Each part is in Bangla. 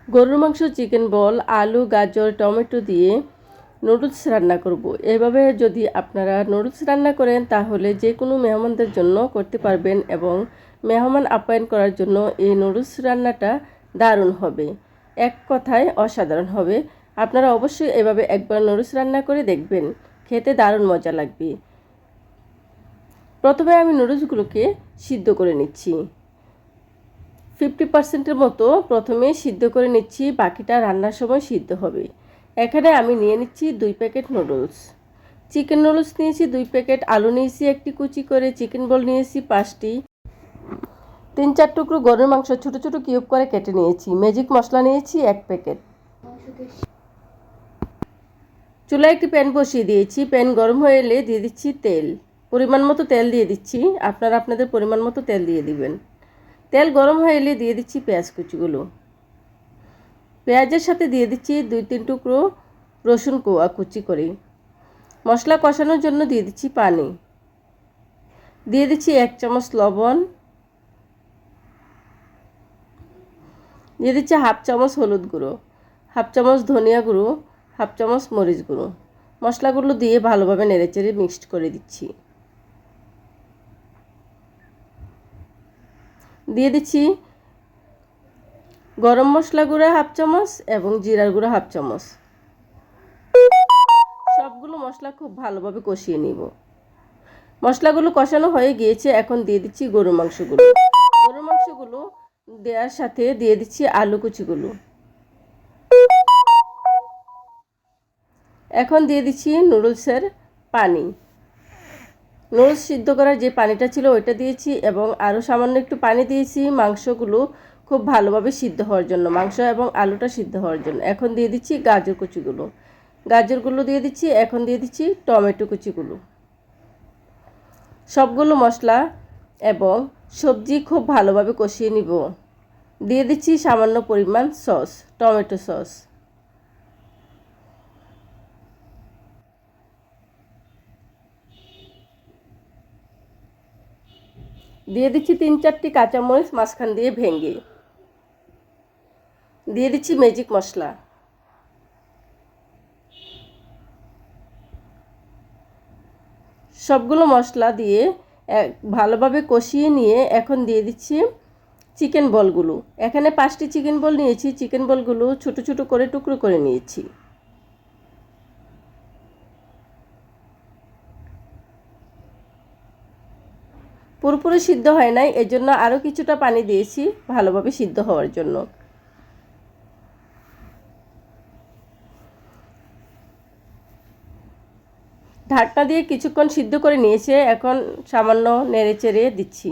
গরুর মাংস, চিকেন বল, আলু, গাজর, টমেটো দিয়ে নুডলস রান্না করব। এভাবে যদি আপনারা নুডলস রান্না করেন তাহলে যে কোনো মেহমানদের জন্য করতে পারবেন এবং মেহমান আপ্যায়ন করার জন্য এই নুডলস রান্নাটা দারুণ হবে, এক কথায় অসাধারণ হবে। আপনারা অবশ্যই এভাবে একবার নুডলস রান্না করে দেখবেন, খেতে দারুণ মজা লাগবে। প্রথমে আমি নুডলসগুলোকে সিদ্ধ করে নিচ্ছি। 50%-এর মতো প্রথমে সিদ্ধ করে নিচ্ছি, বাকিটা রান্নার সময় সিদ্ধ হবে। এখানে আমি নিয়ে নিচ্ছি 2 প্যাকেট নুডলস। চিকেন নুডলস নিয়েছি 2 প্যাকেট, আলু নিয়েছি একটি কুচি করে, চিকেন বল নিয়েছি 5টি, 3-4 টুকরো গরুর মাংস ছোট ছোট কিউব করে কেটে নিয়েছি, ম্যাজিক মশলা নিয়েছি 1 প্যাকেট। চুলায় একটি প্যান বসিয়ে দিয়েছি, প্যান গরম হয়ে এলে দিয়ে দিচ্ছি তেল। পরিমাণ মতো তেল দিয়ে দিচ্ছি, আপনারা আপনাদের পরিমাণ মতো তেল দিয়ে দিবেন। তেল গরম হয়ে এলে দিয়ে দিচ্ছি পেঁয়াজ কুচিগুলো। পেঁয়াজের সাথে দিয়ে দিচ্ছি 2-3 টুকরো রসুন কোয়া কুচি করে। মশলা কষানোর জন্য দিয়ে দিচ্ছি পানি। দিয়ে দিচ্ছি 1 চামচ লবণ, দিয়ে দিচ্ছি 1/2 চামচ হলুদ গুঁড়ো, 1/2 চামচ ধনিয়া গুঁড়ো, 1/2 চামচ মরিচ গুঁড়ো। মশলাগুলো দিয়ে ভালোভাবে নেড়েচেড়ে মিক্সড করে দিচ্ছি। দিয়ে দিচ্ছি গরম মশলা গুঁড়া 1/2 চামচ এবং জিরার গুঁড়া 1/2 চামচ। সবগুলো মশলা খুব ভালোভাবে কষিয়ে নিব। মশলাগুলো কষানো হয়ে গিয়েছে, এখন দিয়ে দিচ্ছি গরুর মাংসগুলো। গরুর মাংসগুলো দেওয়ার সাথে দিয়ে দিচ্ছি আলু কুচিগুলো। এখন দিয়ে দিচ্ছি নুডলসের পানি। নুডলস সিদ্ধ করার যে পানিটা ছিল ওইটা দিয়েছি এবং আরও সামান্য একটু পানি দিয়েছি মাংসগুলো খুব ভালোভাবে সিদ্ধ হওয়ার জন্য, মাংস এবং আলুটা সিদ্ধ হওয়ার জন্য। এখন দিয়ে দিচ্ছি গাজর কুচিগুলো, গাজরগুলো দিয়ে দিচ্ছি। এখন দিয়ে দিচ্ছি টমেটো কুচিগুলো। সবগুলো মশলা এবং সবজি খুব ভালোভাবে কষিয়ে নিব। দিয়ে দিচ্ছি সামান্য পরিমাণ সস, টমেটো সস। দিয়ে দিচ্ছি 3-4টি কাঁচামরিচ মাঝখান দিয়ে ভেঙে। দিয়ে দিচ্ছি ম্যাজিক মশলা। সবগুলো মশলা দিয়ে ভালোভাবে কষিয়ে নিয়ে এখন দিয়ে দিচ্ছি চিকেন বলগুলো। এখানে 5টি চিকেন বল নিয়েছি, চিকেন বলগুলো ছোট ছোট করে টুকরো করে নিয়েছি। পুরোপুরি সিদ্ধ হয় নাই, এজন্য আরও কিছুটা পানি দিয়েছি ভালোভাবে সিদ্ধ হওয়ার জন্য। ঢাকনা দিয়ে কিছুক্ষণ সিদ্ধ করে নিয়েছে, এখন সামান্য নেড়ে চেড়ে দিচ্ছি।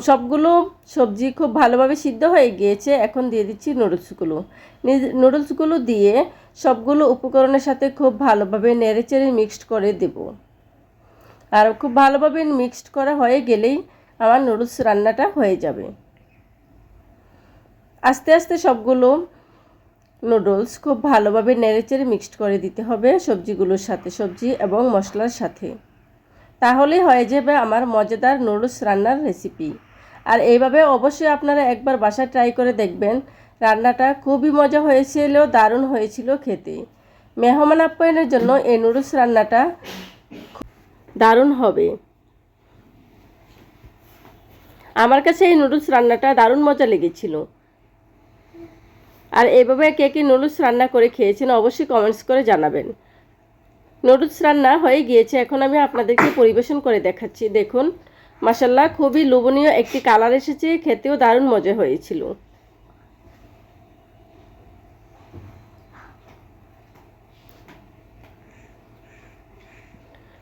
সবগুলো সবজি খুব ভালোভাবে সিদ্ধ হয়ে গিয়েছে, এখন দিয়ে দিচ্ছি নুডলসগুলো। নুডলসগুলো দিয়ে সবগুলো উপকরণের সাথে খুব ভালোভাবে নেড়েচেড়ে মিক্সড করে দেব। আর খুব ভালোভাবে মিক্সড করা হয়ে গেলেই আমার নুডলস রান্নাটা হয়ে যাবে। আস্তে আস্তে সবগুলো নুডলস খুব ভালোভাবে নেড়েচেড়ে মিক্সড করে দিতে হবে সবজিগুলোর সাথে, সবজি এবং মশলার সাথে। তাহলেই হয়ে যাবে আমার মজাদার নুডলস রান্নার রেসিপি। আর এইভাবে অবশ্যই আপনারা একবার বাসায় ট্রাই করে দেখবেন। রান্নাটা খুবই মজা হয়েছিল, দারুণ হয়েছিল খেতে। মেহমান আপ্যায়নের জন্য এই নুডলস রান্নাটা দারুণ হবে। আমার কাছে এই নুডলস রান্নাটা দারুণ মজা লেগেছিল। আর এইভাবে কে কে নুডলস রান্না করে খেয়েছেন অবশ্যই কমেন্টস করে জানাবেন। নুডলস রান্না হয়ে গিয়েছে, এখন আমি আপনাদেরকে পরিবেশন করে দেখাচ্ছি। দেখুন, মাশাআল্লাহ খুবই লোভনীয় একটি কালার এসেছে, খেতেও দারুণ মজা হয়েছিল।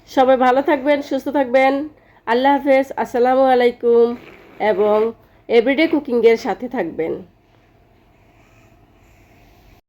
সবাই ভালো থাকবেন, সুস্থ থাকবেন। আল্লাহ হাফেজ, আসসালামু আলাইকুম এবং এভরিডে কুকিংয়ের সাথে থাকবেন।